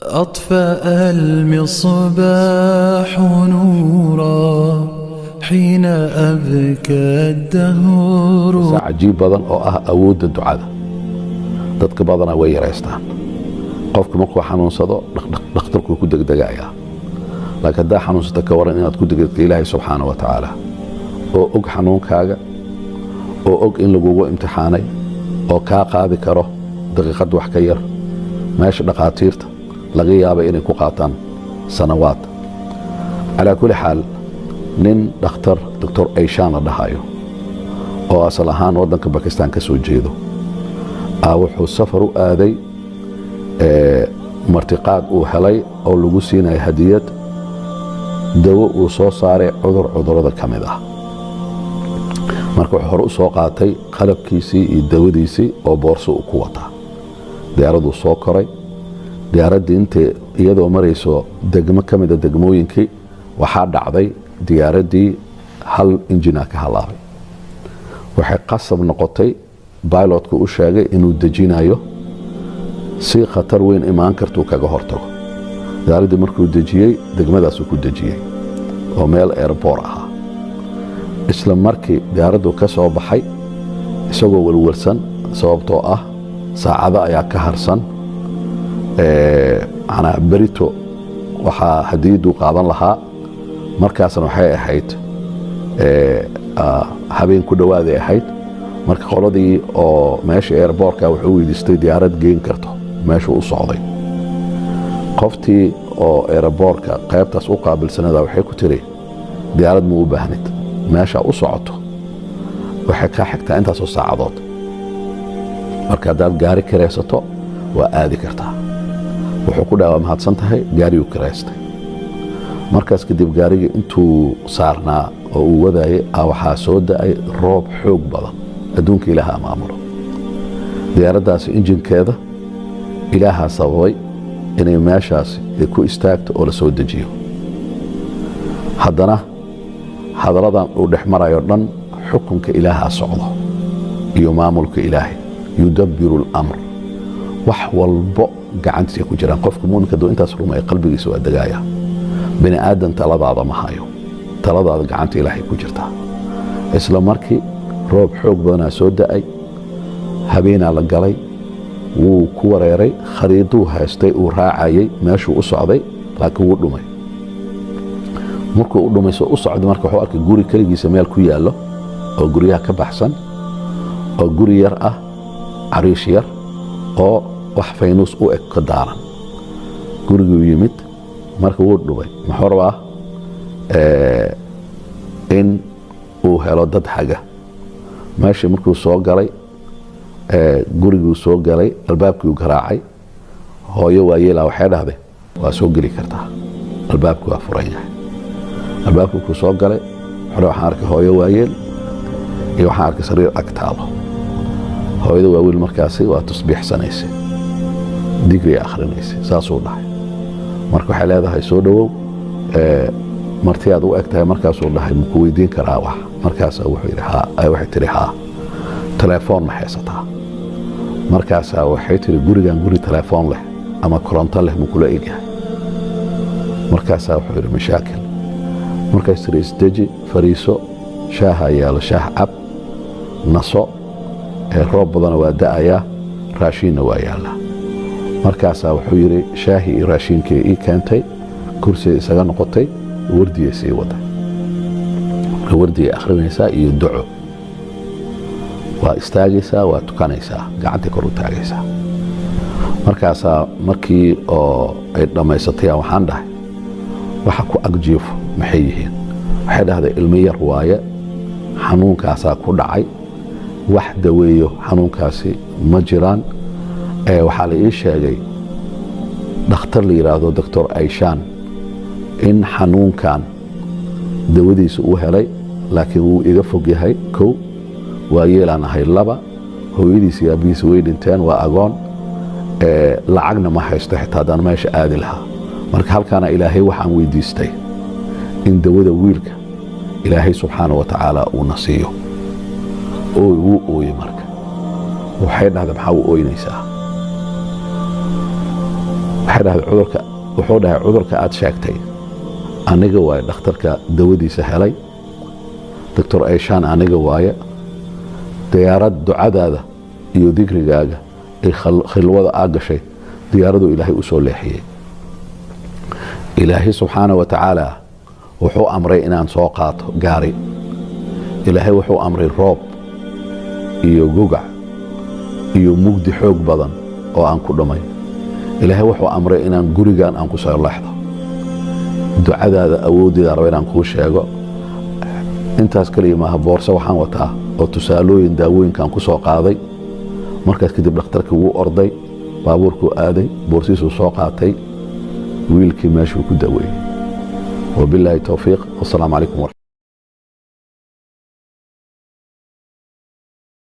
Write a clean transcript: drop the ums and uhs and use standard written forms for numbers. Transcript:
أطفأ المصباح نورا حين أبكى الدهر. عجيب بدن أو أود الدعاء dadka badana way yareystaan qofku markuu xanuunsado dhakhtarku ku degdegaya laakiin hadaa xanuunsata ka waran inaad ku degdegto Ilaahay subxaanahu wa ta'aala oo og xanuunkaaga oo og in lagugu imtixaanay oo ka qaadi karo daqiiqad wax ka yar meesha dhaqaatiirta laga yaabo inay ku qaataan sanawaad ala kulli xaal nin dhakhtar Dr. Aishan la dhahayo oo asal ahaan wadanka Pakistan ka soo jeedo wuxuu safar u aaday martiqaad uu helay oo lagu siinay hadiyad dawo uu soo saaray cudurada kamid ah marka wuxuu hore u soo qaatay qalabkiisii iyo dawadiisii oo boorso uu ku wata diyaaradu soo koray diyaaradii intii iyadoo marayso degmo kamid ah degmooyinkii waxaa dhacday diyaaradii hal injina ka halaabay waxay qasab noqotay بايلوتku u sheegay inuu dejinayo si khatar weyn imaan karto kaga hortago diyaaradii markuu dejiyay degmadaas uu ku dejiyay oo meel airport ah isla markii diyaaraddu ka soo baxay isagoo walwalsan sababtoo ah saacada ayaa ka harsan ana berito waxa hadiidu qaadan lahaa markaasna waxay ahayd habeen ku dhawaaday ahayd marka qoladii oo meesha airportka wuxuu weydiistay diyaarad geen karto meesha uu socday qoftii oo airportka qaybtaas u qaabilsanada waxay ku tiri diyaarad ma u baahnid meesha u socoto waxay ka xigtaa intaas oo saacadood marka hadaad gaari kiraysato waa aadi kartaa wuxuu ku dhaawaa mahadsan tahay gaariyuu kiraystay markaas kadib gaarigii intuu saarnaa oo uu wadaayay waxaa soo da'ay roob xoog badan adduunka ilaaha maamulo diyaaraddaasi injinkeeda ilaaha sababay inay meeshaasi ku istaagto oo la soo dejiyo haddana hadaladan uu dhex marayo dhan xukunka ilaaha socdo iyo maamulka ilaahay yudabbiru al-amr wax walbo gacantiisa ku jiraan qofka muuminka doo intaas rumay qalbigiisa waa dagaaya bini aadan taladaada ma hayo taladaada gacanta ilaahay ku jirta isla markii roob xoog badanaa soo da'ay habeenaa la galay wuu ku wareeray khariiduu haystay uu raacayay meeshuu u socday laakiin wuu dhumay markuu u dhumay soo u socday marka wuxuu arkay guri kaligiisa meel ku yaallo oo guryaha ka baxsan oo guri yar ah cariish yar oo wax faynuus u eg ka daaran guriguu yimid marka wuu dhumay muxuu rabaa in uu helo dad xaga meeshii markuu soo galay guriguu soo galay albaabkii garaacay hooyo waayeelaa waxay dhahday waa soo geli kartaa albaabku waa furan yahay albaabkii ku soo galay waxaan arkay hooyo waayeel iyo waxaan arkay sariir ag taalo hooyada waaweel markaasi waa tasbiixsanaysay digri akhrinaysay saasuu dhahay marka waxay leedahay soo dhawow martiyaad u eg tahay markaasuu dhahay maku weydiin karaa wax markaasaa wuxuu yidhi waxay tiri haa telefoon ma haysataa markaasaa waxay tiri gurigan guri telefoon leh ama koronto leh makula egyahay markaasaa wuxuu yidhi mashaakil markaas tiri isdeji fariiso shaaha yaalo shaah cab naso roob badana waa da'ayaa raashiinna waa yaallaa markaasaa wuxuu yidhi shaahii iyo raashiinkii ii keentay kursiga isaga noqotay wardiyay sii waday wardiyay akhrinaysaa iyo duco waa istaagaysaa waa tukanaysaa gacantii kor u taagaysaa markaasaa markii oo ay dhammaysatay waxaan dhahay waxa ku agjiifo maxay yihiin waxay dhahday ilmo yar waaye xanuunkaasaa ku dhacay wax daweeyo xanuunkaasi ma jiraan waxaa la ii sheegay dhakhtar la yidhaahdo Dr. Aishan in xanuunkan dawadiisa uu helay laakiin wuu iga fog yahay kow waa yeelaan ahay laba hooyadiisa iyo aabihiisa way dhinteen waa agoon lacagna ma haysto xitaa haddaan meesha aadi lahaa marka halkaana ilaahay waxaan weydiistay in dawada wiilka ilaahay subxaanahu wa tacaala uu na siiyo wuu ooyey marka waxay dhahday maxaa u ooynaysaa waxay dhahay cudurka wuxuu dhahay cudurka aad sheegtay aniga waaye dhakhtarka dawadiisa helay doctor Aishan aniga waaye diyaarad ducadaada iyo digrigaaga ee khilwada aa gashay diyaaradu ilaahay u soo leexiyay ilaahay subxaanahu wa tacaala wuxuu amray inaan soo qaato gaari ilaahay wuxuu amray roob iyo gugac iyo mugdi xoog badan oo aan ku dhamay ilaahay wuxuu amray inaan gurigaan aan ku soo leexdo ducadaada awoodeeda raba inaan kuu sheego intaas kaliya maaha boorso waxaan wataa oo tusaalooyin daawooyinkaan ku soo qaaday markaas kadib dhakhtarkii wuu orday baabuurkuu aaday boorsiisuu soo qaatay wiilkii meeshuu ku daweeyey wabilaahi towfiiq wasalaamu calaykum